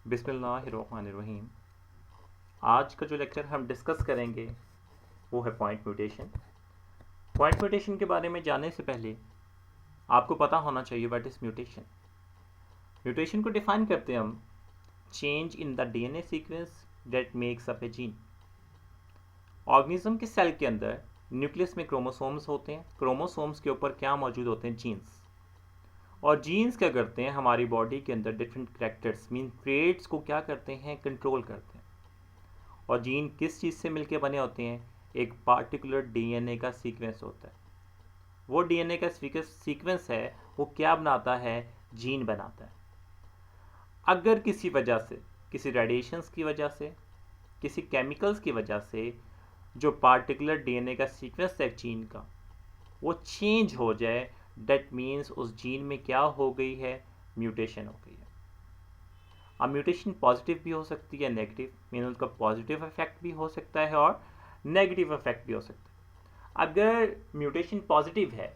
बिस्मिल्लाहिर्रहमानिर्रहीम। आज का जो लेक्चर हम डिस्कस करेंगे वो है पॉइंट म्यूटेशन। पॉइंट म्यूटेशन के बारे में जानने से पहले आपको पता होना चाहिए व्हाट इज़ म्यूटेशन। म्यूटेशन को डिफाइन करते हैं हम change in the DNA sequence that makes up A gene. Organism के सेल के अंदर न्यूक्लियस में क्रोमोसोम्स होते हैं। क्रोमोसोम्स के ऊपर क्या मौजूद होते हैं? जीन्स। और जीन्स क्या करते हैं? हमारी बॉडी के अंदर डिफरेंट कैरेक्टर्स मीन ट्रेट्स को क्या करते हैं? कंट्रोल करते हैं। और जीन किस चीज़ से मिलके बने होते हैं? एक पार्टिकुलर डीएनए का सीक्वेंस होता है। वो डीएनए का सीक्वेंस है वो क्या बनाता है? जीन बनाता है। अगर किसी वजह से, किसी रेडिएशंस की वजह से, किसी केमिकल्स की वजह से जो पार्टिकुलर डीएनए का सीक्वेंस है जीन का वो चेंज हो जाए, डेट मीन्स उस जीन में क्या हो गई है? म्यूटेशन हो गई है। अब म्यूटेशन पॉजिटिव भी हो सकती है, नेगेटिव मीन उसका पॉजिटिव इफेक्ट भी हो सकता है और नेगेटिव इफेक्ट भी हो सकता है। अगर म्यूटेशन पॉजिटिव है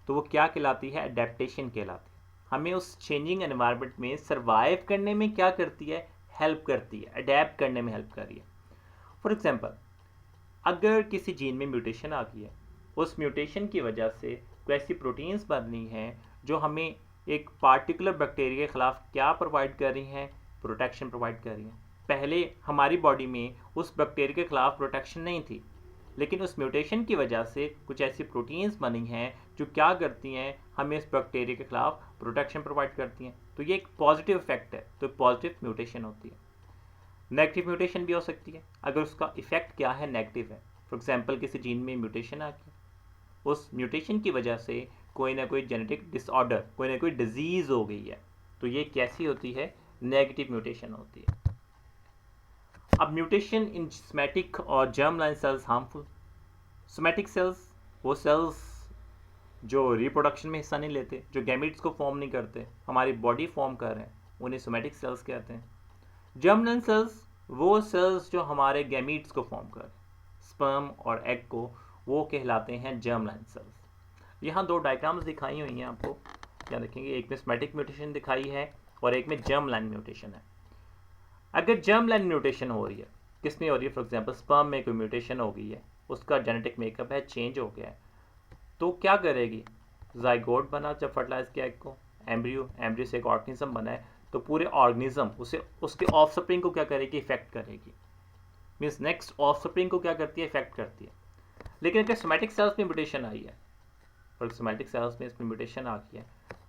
तो वो क्या कहलाती है? अडेप्टेशन कहलाती है। हमें उस चेंजिंग एनवायरनमेंट में सर्वाइव करने में क्या करती है? हेल्प करती है, अडेप्ट करने में हेल्प कर रही है। फॉर एग्जाम्पल, अगर किसी जीन में म्यूटेशन आ गई है, उस म्यूटेशन की वजह से कोई ऐसी प्रोटीन्स बननी हैं जो हमें एक पार्टिकुलर बैक्टीरिया के खिलाफ क्या प्रोवाइड कर रही हैं? प्रोटेक्शन प्रोवाइड कर रही हैं। पहले हमारी बॉडी में उस बैक्टीरिया के खिलाफ प्रोटेक्शन नहीं थी, लेकिन उस म्यूटेशन की वजह से कुछ ऐसी प्रोटीन्स बनी हैं जो क्या करती हैं? हमें इस बैक्टीरिया के खिलाफ प्रोटेक्शन प्रोवाइड करती हैं। तो ये एक पॉजिटिव इफेक्ट है, तो पॉजिटिव म्यूटेशन होती है। नेगेटिव म्यूटेशन भी हो सकती है अगर उसका इफेक्ट क्या है? नेगेटिव है। फॉर एग्जाम्पल, किसी जीन में म्यूटेशन आ गई, उस म्यूटेशन की वजह से कोई ना कोई जेनेटिक डिसऑर्डर, कोई ना कोई डिजीज़ हो गई है, तो ये कैसी होती है? नेगेटिव म्यूटेशन होती है। अब म्यूटेशन इन सोमैटिक और germ line cells harmful. Somatic cells वो सेल्स जो रिप्रोडक्शन में हिस्सा नहीं लेते, जो गैमेट्स को फॉर्म नहीं करते, हमारी बॉडी फॉर्म कर रहे हैं, उन्हें सोमैटिक सेल्स कहते हैं। जर्म लाइन सेल्स वो सेल्स जो हमारे गैमीट्स को फॉर्म कर, स्पर्म और एग को, वो कहलाते हैं जर्म लाइन सेल्स। यहाँ दो डायग्राम्स दिखाई हुई हैं आपको, क्या देखेंगे? एक में सोमैटिक म्यूटेशन दिखाई है और एक में जर्म लाइन म्यूटेशन है। अगर जर्म लाइन म्यूटेशन हो रही है, किस में हो रही है? फॉर एग्जाम्पल, स्पर्म में कोई म्यूटेशन हो गई है, उसका जेनेटिक मेकअप है, चेंज हो गया है, तो क्या करेगी? जाइगोट बना जब फर्टिलाइज किया एग को, एम्ब्रियो से एक ऑर्गेनिज्म बना है, तो पूरे ऑर्गेनिज्म उसे उसके ऑफस्प्रिंग को क्या करेगी? इफेक्ट करेगी। मीन्स नेक्स्ट ऑफस्प्रिंग को क्या करती है? इफेक्ट करती है। लेकिन अगर सोमैटिक सेल्स में म्यूटेशन आई है, और सोमैटिक सेल्स में इसमें म्यूटेशन आ गई है,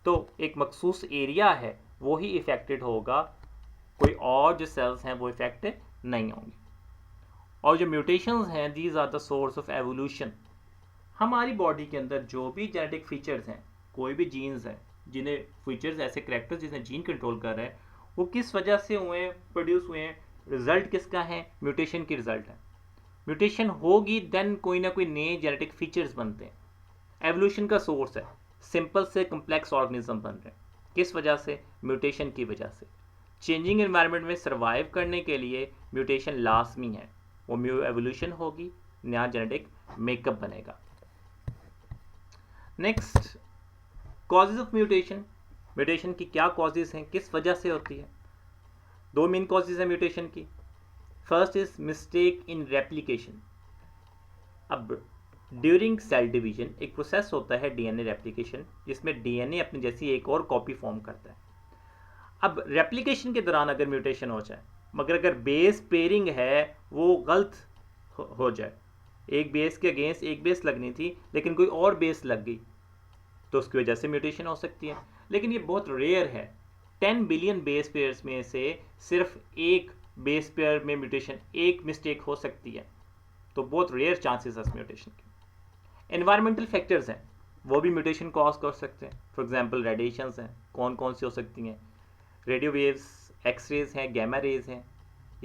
तो एक मखसूस एरिया है वो ही इफेक्टेड होगा, कोई और जो सेल्स हैं वो इफेक्ट नहीं होंगे। और जो म्यूटेशंस हैं, these are the source of evolution. हमारी बॉडी के अंदर जो भी जेनेटिक फीचर्स हैं, कोई भी जीन्स हैं जिन्हें फीचर्स, ऐसे करेक्टर्स जिन्हें जीन कंट्रोल कर रहे हैं, वो किस वजह से हुए हैं? प्रोड्यूस हुए हैं। रिजल्ट किसका है? म्यूटेशन की रिजल्ट है। म्यूटेशन होगी देन कोई ना कोई नए जेनेटिक फीचर्स बनते हैं। एवोल्यूशन का सोर्स है, सिंपल से कम्प्लेक्स ऑर्गेनिज्म बन रहे हैं। किस वजह से? म्यूटेशन की वजह से। चेंजिंग एनवायरनमेंट में सर्वाइव करने के लिए म्यूटेशन लाजमी है। वो एवोल्यूशन होगी, नया जेनेटिक मेकअप बनेगा। Next, causes of mutation. Mutation की क्या कॉजेज हैं, किस वजह से होती है? दो मेन कॉजेज हैं म्यूटेशन की। First is mistake in replication. अब ड्यूरिंग सेल डिवीजन एक प्रोसेस होता है डीएनए रेप्लिकेशन, जिसमें डीएनए अपनी जैसी एक और कॉपी फॉर्म करता है। अब रेप्लिकेशन के दौरान अगर म्यूटेशन हो जाए, मगर अगर बेस पेयरिंग है वो गलत हो जाए, एक बेस के अगेंस्ट एक बेस लगनी थी लेकिन कोई और बेस लग गई, तो उसकी वजह से म्यूटेशन हो सकती है। लेकिन ये बहुत रेयर है। 10 बिलियन बेस पेयर्स में से सिर्फ एक बेस पेयर में म्यूटेशन, एक मिस्टेक हो सकती है, तो बहुत रेयर चांसेस है म्यूटेशन के। एनवायरमेंटल फैक्टर्स हैं, वो भी म्यूटेशन कॉज कर सकते हैं। फॉर एग्जांपल, रेडिएशंस हैं, कौन कौन सी हो सकती हैं? रेडियो वेव्स, एक्सरेज हैं, गैमा रेज हैं।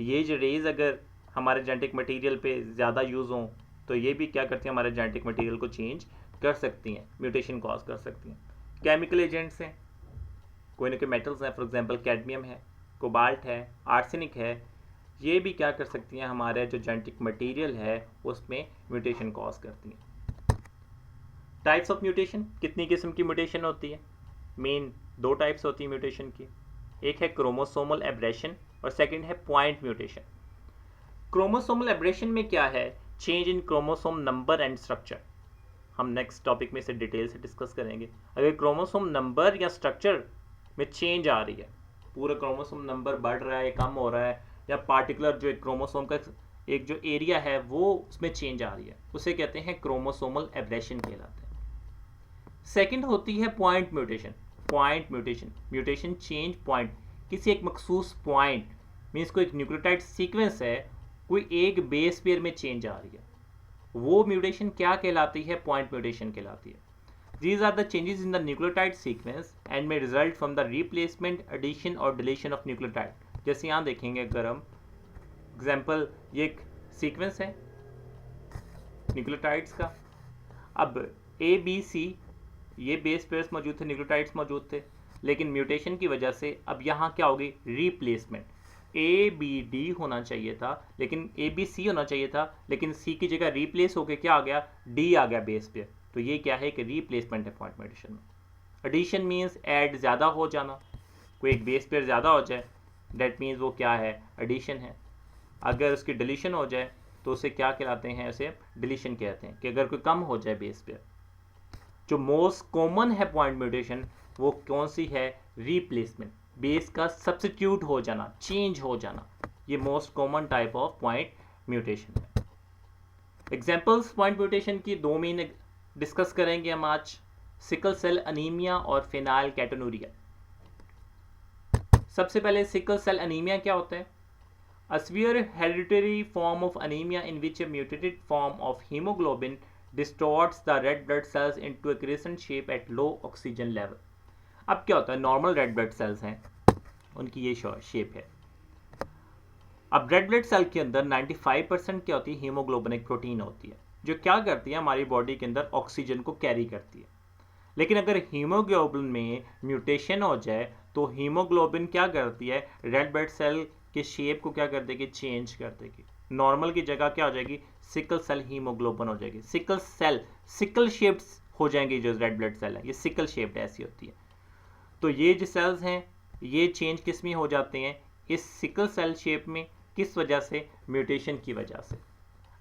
ये जो रेज अगर हमारे जेनेटिक मटेरियल पे ज़्यादा यूज़ हों तो ये भी क्या करती हैं? हमारे जेनेटिक मटेरियल को चेंज कर सकती हैं, म्यूटेशन कॉज कर सकती हैं। केमिकल एजेंट्स हैं, कोई ना कोई मेटल्स हैं, फॉर एग्जांपल कैडमियम है, कोबाल्ट है, आर्सेनिक है, ये भी क्या कर सकती हैं? हमारे जो जेनेटिक मटेरियल है उसमें म्यूटेशन कॉज करती हैं। टाइप्स ऑफ म्यूटेशन, कितनी किस्म की म्यूटेशन होती है? मेन दो टाइप्स होती है म्यूटेशन की। एक है क्रोमोसोमल एब्रेशन और सेकंड है पॉइंट म्यूटेशन। क्रोमोसोमल एब्रेशन में क्या है? Change in chromosome number and structure. हम नेक्स्ट टॉपिक में इसे डिटेल से डिस्कस करेंगे। अगर क्रोमोसोम नंबर या स्ट्रक्चर में चेंज आ रही है, पूरा क्रोमोसोम नंबर बढ़ रहा है, कम हो रहा है, या पार्टिकुलर जो एक क्रोमोसोम का एक जो एरिया है वो उसमें चेंज आ रही है, उसे कहते हैं क्रोमोसोमल एब्रेशन कहलाते हैं। सेकंड होती है point mutation. Point mutation, mutation change point, किसी एक मखसूस पॉइंट मीन्स कोई एक न्यूक्लियोटाइड सीक्वेंस है, कोई एक बेस पेयर में चेंज आ रही है, वो म्यूटेशन क्या कहलाती है? पॉइंट म्यूटेशन कहलाती है। These are the changes in the nucleotide sequence and may result from the replacement, addition और deletion of nucleotide। जैसे यहाँ देखेंगे अगर हम एग्जाम्पल, ये एक सीक्वेंस है न्यूक्लियोटाइड्स का। अब ए बी सी ये बेस पेयर्स मौजूद थे, न्यूक्लियोटाइड्स मौजूद थे, लेकिन म्यूटेशन की वजह से अब यहाँ क्या होगी? रिप्लेसमेंट। ए बी डी होना चाहिए था, लेकिन ए बी सी होना चाहिए था, लेकिन सी की जगह रिप्लेस होकर क्या आ गया? डी आ गया बेस पेयर। तो ये क्या है कि रिप्लेसमेंट है पॉइंट म्यूटेशन में। एडिशन मीन्स ऐड ज़्यादा हो जाना, कोई एक बेस पेयर ज़्यादा हो जाए, दैट मीन्स वो क्या है? एडिशन है। अगर उसकी डिलीशन हो जाए तो उसे क्या कहलाते हैं? उसे डिलीशन कहते हैं, कि अगर कोई कम हो जाए बेस पेयर। जो मोस्ट कॉमन है पॉइंट म्यूटेशन, वो कौन सी है? रिप्लेसमेंट, बेस का सब्स्टिट्यूट हो जाना, चेंज हो जाना, ये most common type of point mutation है। एग्जाम्पल्स पॉइंट म्यूटेशन की दो मेन डिस्कस करेंगे हम आज, सिकल सेल अनीमिया और फेनाइल कैटोनूरिया। सबसे पहले सिकल सेल अनीमिया क्या होता है? A severe hereditary form of anemia in which a mutated form of hemoglobin distorts the red blood cells into a crescent shape at low oxygen level। अब क्या होता है? नॉर्मल रेड ब्लड सेल्स हैं, उनकी ये शेप है। अब red blood cell के अंदर 95% क्या होती है? हीमोग्लोबिन एक प्रोटीन होती है, जो क्या करती है? हमारी बॉडी के अंदर ऑक्सीजन को कैरी करती है। लेकिन अगर हीमोग्लोबिन में म्यूटेशन हो जाए तो हीमोग्लोबिन क्या करती है? रेड ब्लड सेल के शेप को क्या कर देगी? चेंज कर देगी। नॉर्मल की जगह क्या हो जाएगी? सिकल सेल हीमोग्लोबिन हो जाएगी। सिकल सेल, सिकल शेप्ड हो जाएंगी जो रेड ब्लड सेल है, ये सिकल शेप्ड ऐसी होती है। तो ये जो सेल्स हैं ये चेंज किस में हो जाते हैं? इस सिकल सेल शेप में। किस वजह से? म्यूटेशन की वजह से।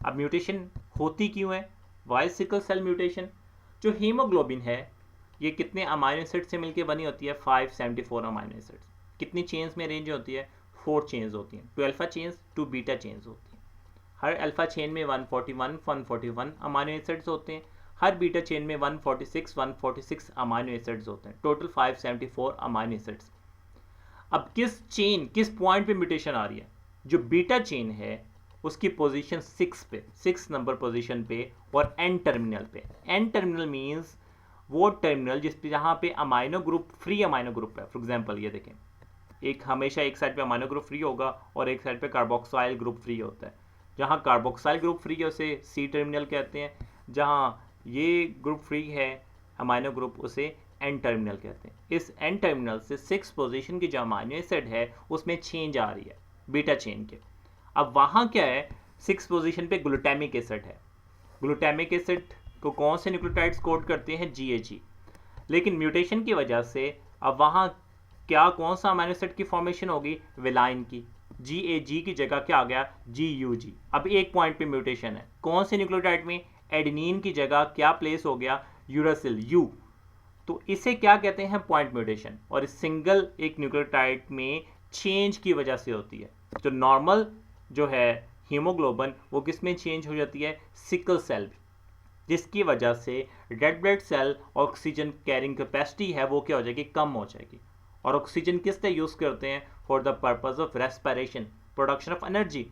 अब म्यूटेशन होती क्यों है? Why sickle cell mutation? जो हीमोग्लोबिन है ये कितने अमाइनो एसिड से मिलकर बनी होती है? 574 अमाइनो एसिड्स। कितनी चेन्स में अरेंज होती है? 4 चेन्स होती हैं, 2 अल्फा चेन्स 2 बीटा चेन्स होती हैं। हर अल्फा चेन में 141 अमाइनो एसिड्स होते हैं, हर बीटा चेन में 146 अमाइनो एसिड्स होते हैं, टोटल 574 अमाइनो एसिड्स। अब किस पॉइंट पे म्यूटेशन आ रही है? जो बीटा चेन है उसकी पोजीशन 6 पे, 6 नंबर पोजीशन पे और एन टर्मिनल पे। एन टर्मिनल मींस वो टर्मिनल जहाँ पे amino group free amino group है। फॉर एग्जांपल ये देखें, एक हमेशा एक साइड पे अमाइनो ग्रुप फ्री होगा और एक साइड पे कार्बोक्साइल ग्रुप फ्री होता है। जहाँ कार्बोक्साइल ग्रुप फ्री है उसे सी टर्मिनल कहते हैं, जहाँ ये ग्रुप फ्री है अमाइनो ग्रुप उसे एन टर्मिनल कहते हैं। इस एन टर्मिनल से 6 पोजीशन की जो अमाइनो एसिड है उसमें चेंज आ रही है बीटा चेन के। अब वहाँ क्या है? 6 पोजीशन पे ग्लूटामिक एसिड है। ग्लूटामिक एसिड को कौन से न्यूक्लियोटाइड्स कोड करते हैं? GAG। लेकिन म्यूटेशन की वजह से अब वहाँ क्या कौन सा अमाइनो एसिड की फॉर्मेशन होगी? विलाइन की। GAG की जगह क्या आ गया? GUG। अब एक पॉइंट पे म्यूटेशन है, कौन से न्यूक्लियोटाइड में? एडेनिन की जगह क्या प्लेस हो गया? Uracil, U। तो इसे क्या कहते हैं? Point mutation. और इस सिंगल एक न्यूक्लियोटाइड में चेंज की वजह से होती है। तो नॉर्मल जो है हीमोग्लोबिन वो किस में चेंज हो जाती है? सिकल सेल, जिसकी वजह से red blood cell oxygen carrying capacity है वो क्या हो जाएगी? कम हो जाएगी। और ऑक्सीजन किस लिए यूज करते हैं? For the purpose of respiration, production of energy.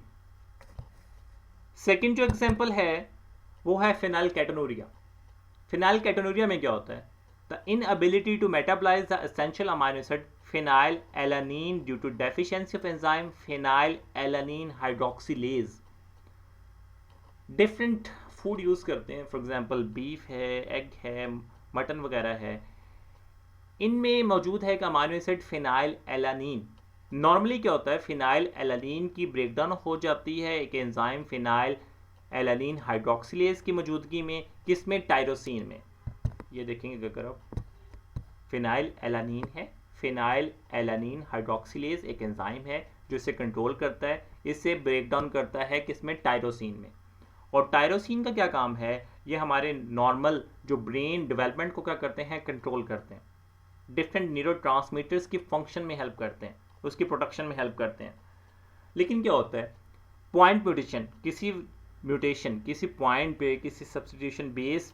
Second जो एग्जांपल है वो है फिनाइल कैटोनूरिया। फिनाइल कैटोनूरिया में क्या होता है? The inability to metabolise the essential amino acid phenyl alanine due to deficiency of enzyme phenylalanine hydroxylase. Different food use करते हैं, फॉर एग्जांपल बीफ है, एग है, मटन वगैरह है, इनमें मौजूद है एक अमाइनो एसिड फिनाइल एलानिन। नॉर्मली क्या होता है? फिनाइल एलानिन की ब्रेकडाउन हो जाती है एक एंजाइम फिनाइल एलानिन हाइड्रोक्सिलेज की मौजूदगी में। किसमें? टायरोसिन में। ये देखेंगे अगर आप फिनाइल एलानिन है, फिनाइल एलानिन हाइड्रोक्सिलेज एक एंजाइम है जो इसे कंट्रोल करता है, इससे ब्रेक डाउन करता है किसमें, टायरोसिन में। और टायरोसिन का क्या काम है, ये हमारे नॉर्मल जो ब्रेन डेवलपमेंट को क्या करते हैं, कंट्रोल करते हैं, डिफरेंट न्यूरोट्रांसमीटर्स की फंक्शन में हेल्प करते हैं, उसकी प्रोडक्शन में हेल्प करते हैं। लेकिन क्या होता है, पॉइंट म्यूटेशन किसी पॉइंट पे किसी सब्स्टिट्यूशन बेस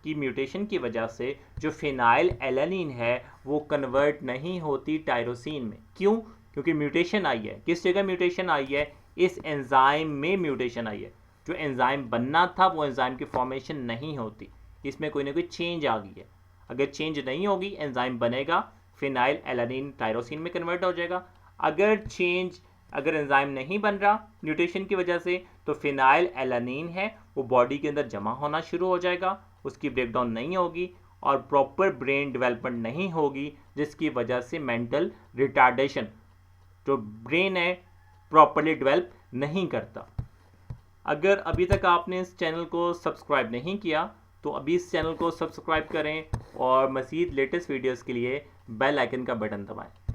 की म्यूटेशन की वजह से जो फिनाइल एलानिन है वो कन्वर्ट नहीं होती टायरोसिन में। क्यों? क्योंकि म्यूटेशन आई है। किस जगह म्यूटेशन आई है, इस एंजाइम में म्यूटेशन आई है। जो एंजाइम बनना था वो एंजाइम की फॉर्मेशन नहीं होती, इसमें कोई ना कोई चेंज आ गई है। अगर चेंज नहीं होगी एंजाइम बनेगा, फिनाइल एलानिन टायरोसिन में कन्वर्ट हो जाएगा। अगर एंजाइम नहीं बन रहा म्यूटेशन की वजह से, तो फिनाइल एलानिन है वो बॉडी के अंदर जमा होना शुरू हो जाएगा, उसकी ब्रेकडाउन नहीं होगी और प्रॉपर ब्रेन डेवलपमेंट नहीं होगी, जिसकी वजह से मेंटल रिटार्डेशन, जो ब्रेन है प्रॉपरली डेवलप नहीं करता। अगर अभी तक आपने इस चैनल को सब्सक्राइब नहीं किया तो अभी इस चैनल को सब्सक्राइब करें और मज़ीद लेटेस्ट वीडियोस के लिए बेल आइकन का बटन दबाएं।